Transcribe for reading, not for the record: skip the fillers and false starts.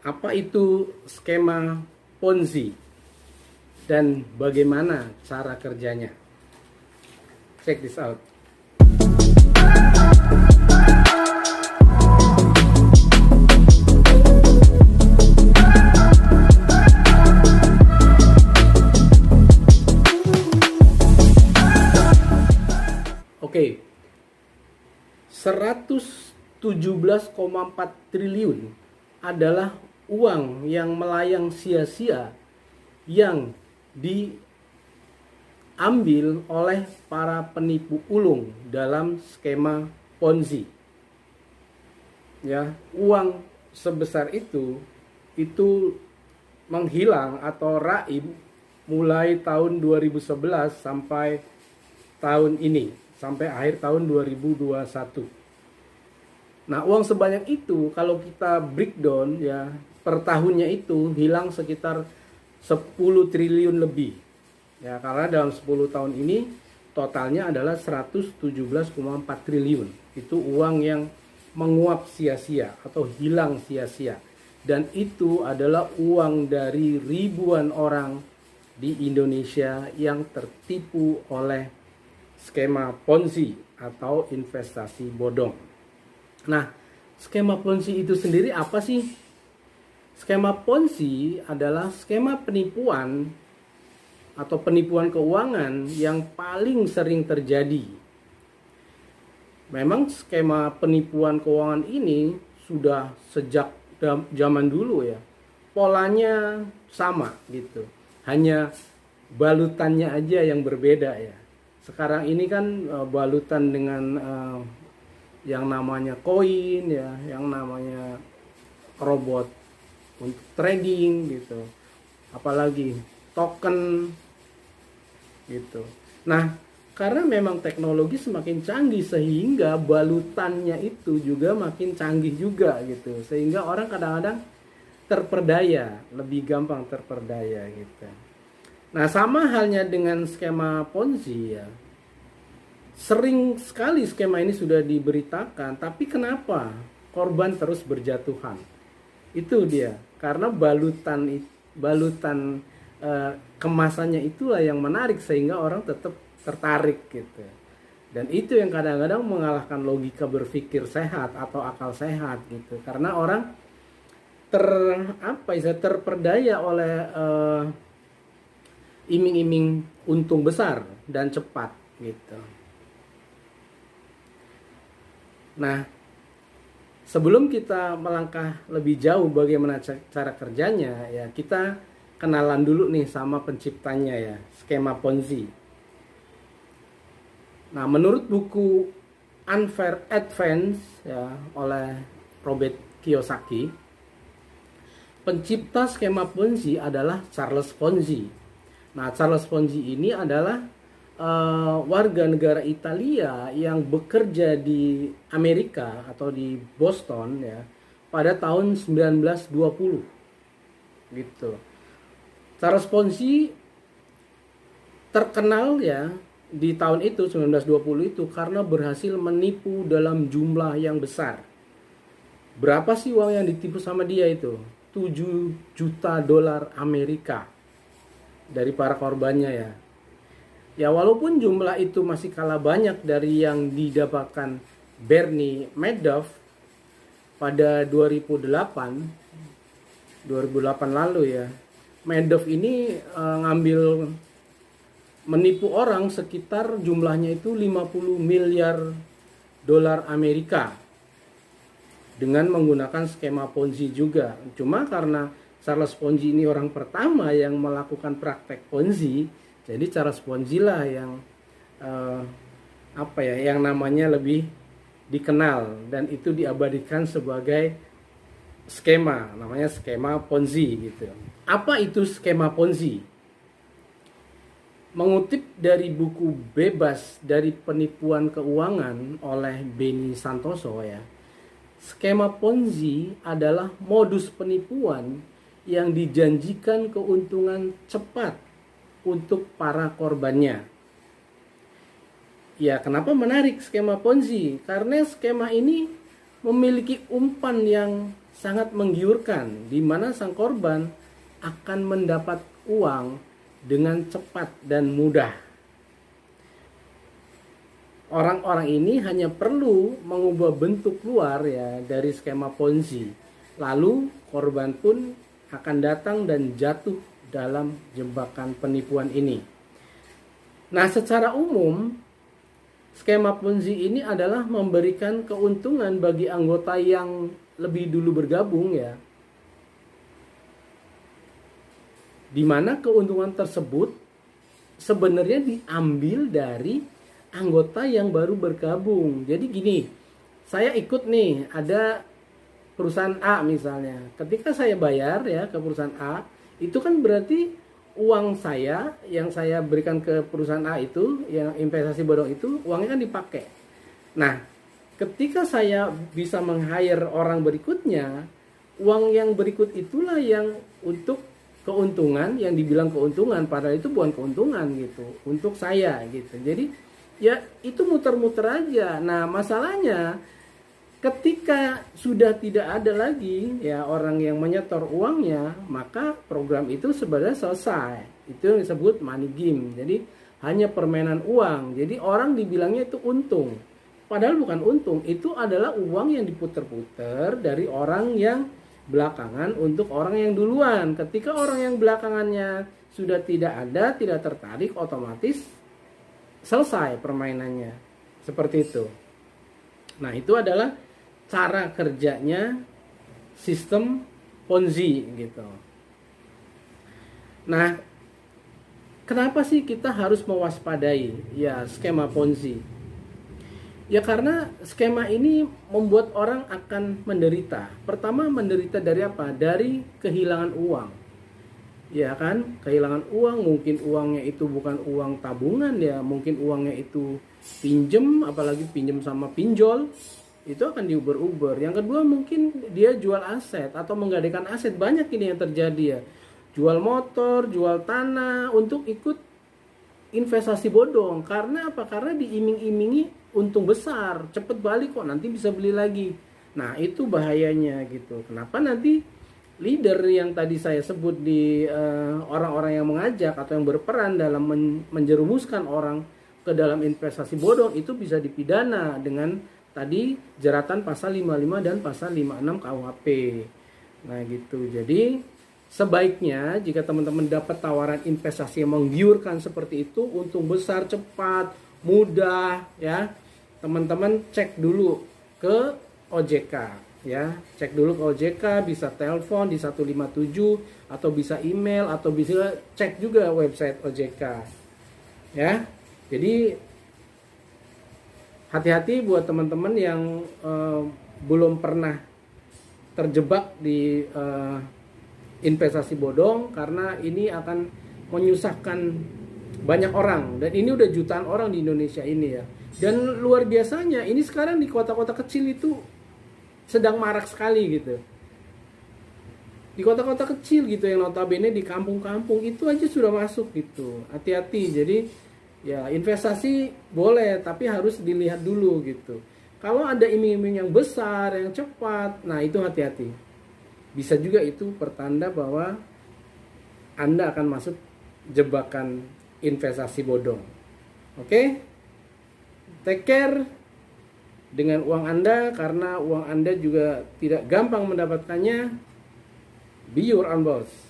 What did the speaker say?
Apa itu skema Ponzi dan bagaimana cara kerjanya? Check this out. Oke. 117,4 triliun adalah uang yang melayang sia-sia yang diambil oleh para penipu ulung dalam skema Ponzi. Ya, uang sebesar itu menghilang atau raib mulai tahun 2011 sampai tahun ini, sampai akhir tahun 2021. Nah, uang sebanyak itu kalau kita breakdown ya, per tahunnya itu hilang sekitar 10 triliun lebih. Ya, karena dalam 10 tahun ini totalnya adalah 117,4 triliun. Itu uang yang menguap sia-sia atau hilang sia-sia. Dan itu adalah uang dari ribuan orang di Indonesia yang tertipu oleh skema Ponzi atau investasi bodong. Nah, skema Ponzi itu sendiri apa sih? Skema Ponzi adalah skema penipuan atau penipuan keuangan yang paling sering terjadi. Memang skema penipuan keuangan ini sudah sejak zaman dulu ya. Polanya sama gitu. Hanya balutannya aja yang berbeda ya. Sekarang ini kan balutan dengan yang namanya koin ya, yang namanya robot untuk trading gitu, apalagi token gitu. Nah, karena memang teknologi semakin canggih sehingga balutannya itu juga makin canggih juga gitu, sehingga orang kadang-kadang terperdaya, lebih gampang terperdaya gitu. Nah, sama halnya dengan skema Ponzi ya. Sering sekali skema ini sudah diberitakan, tapi kenapa korban terus berjatuhan? Itu dia, karena balutan kemasannya itulah yang menarik sehingga orang tetap tertarik gitu. Dan itu yang kadang-kadang mengalahkan logika berpikir sehat atau akal sehat gitu. Karena orang terperdaya oleh iming-iming untung besar dan cepat gitu. Nah, sebelum kita melangkah lebih jauh bagaimana cara kerjanya ya, kita kenalan dulu nih sama penciptanya ya, skema Ponzi. Nah, menurut buku Unfair Advance ya oleh Robert Kiyosaki, pencipta skema Ponzi adalah Charles Ponzi. Nah, Charles Ponzi ini adalah warga negara Italia yang bekerja di Amerika atau di Boston ya pada tahun 1920 gitu. Charles Ponzi terkenal ya di tahun itu 1920 itu karena berhasil menipu dalam jumlah yang besar. Berapa sih uang yang ditipu sama dia itu? 7 juta dolar Amerika dari para korbannya ya. Ya, walaupun jumlah itu masih kalah banyak dari yang didapatkan Bernie Madoff pada 2008 lalu ya. Madoff ini menipu orang sekitar jumlahnya itu 50 miliar dolar Amerika dengan menggunakan skema Ponzi juga. Cuma karena Charles Ponzi ini orang pertama yang melakukan praktek Ponzi, jadi Charles Ponzi lah yang yang namanya lebih dikenal dan itu diabadikan sebagai skema, namanya skema Ponzi gitu. Apa itu skema Ponzi? Mengutip dari buku Bebas dari Penipuan Keuangan oleh Benny Santoso ya. Skema Ponzi adalah modus penipuan yang dijanjikan keuntungan cepat untuk para korbannya. Ya, kenapa menarik skema Ponzi? Karena skema ini memiliki umpan yang sangat menggiurkan, di mana sang korban akan mendapat uang dengan cepat dan mudah. Orang-orang ini hanya perlu mengubah bentuk luar ya dari skema Ponzi. Lalu korban pun akan datang dan jatuh dalam jebakan penipuan ini. Nah, secara umum skema Ponzi ini adalah memberikan keuntungan bagi anggota yang lebih dulu bergabung ya. Di mana keuntungan tersebut sebenarnya diambil dari anggota yang baru bergabung. Jadi gini, saya ikut nih, ada perusahaan A misalnya. Ketika saya bayar ya ke perusahaan A, itu kan berarti uang saya yang saya berikan ke perusahaan A itu, yang investasi bodong itu, uangnya kan dipakai. Nah, ketika saya bisa meng-hire orang berikutnya, uang yang berikut itulah yang untuk keuntungan, yang dibilang keuntungan, padahal itu bukan keuntungan gitu, untuk saya gitu. Jadi ya itu muter-muter aja. Nah, masalahnya ketika sudah tidak ada lagi ya orang yang menyetor uangnya, maka program itu sebenarnya selesai. Itu yang disebut money game. Jadi hanya permainan uang. Jadi orang dibilangnya itu untung. Padahal bukan untung, itu adalah uang yang diputer-puter dari orang yang belakangan untuk orang yang duluan. Ketika orang yang belakangannya sudah tidak ada, tidak tertarik, otomatis selesai permainannya. Seperti itu. Nah, itu adalah cara kerjanya sistem Ponzi gitu. Nah, kenapa sih kita harus mewaspadai ya skema Ponzi? Ya karena skema ini membuat orang akan menderita. Pertama, menderita dari apa? Dari kehilangan uang. Ya kan, kehilangan uang, mungkin uangnya itu bukan uang tabungan ya, mungkin uangnya itu pinjem, apalagi pinjem sama pinjol, itu akan diuber-uber. Yang kedua, mungkin dia jual aset atau menggadaikan aset. Banyak ini yang terjadi ya, jual motor, jual tanah untuk ikut investasi bodong. Karena apa? Karena diiming-imingi untung besar, cepet balik kok, nanti bisa beli lagi. Nah, itu bahayanya gitu. Kenapa nanti leader yang tadi saya sebut di orang-orang yang mengajak atau yang berperan dalam menjerumuskan orang ke dalam investasi bodong itu bisa dipidana dengan tadi jeratan pasal 55 dan pasal 56 KUHP. Nah gitu. Jadi sebaiknya jika teman-teman dapat tawaran investasi yang menggiurkan seperti itu, untung besar, cepat, mudah ya, teman-teman cek dulu ke OJK. Ya, cek dulu ke OJK, bisa telepon di 157 atau bisa email atau bisa cek juga website OJK. Ya. Jadi hati-hati buat teman-teman yang belum pernah terjebak di investasi bodong, karena ini akan menyusahkan banyak orang, dan ini udah jutaan orang di Indonesia ini ya. Dan luar biasanya ini sekarang di kota-kota kecil itu sedang marak sekali gitu. Di kota-kota kecil gitu yang notabene di kampung-kampung itu aja sudah masuk gitu. Hati-hati. Jadi ya investasi boleh tapi harus dilihat dulu gitu. Kalau ada iming-iming yang besar, yang cepat, nah itu hati-hati. Bisa juga itu pertanda bahwa Anda akan masuk jebakan investasi bodong. Oke? Take care dengan uang Anda, karena uang Anda juga tidak gampang mendapatkannya. Be your own boss.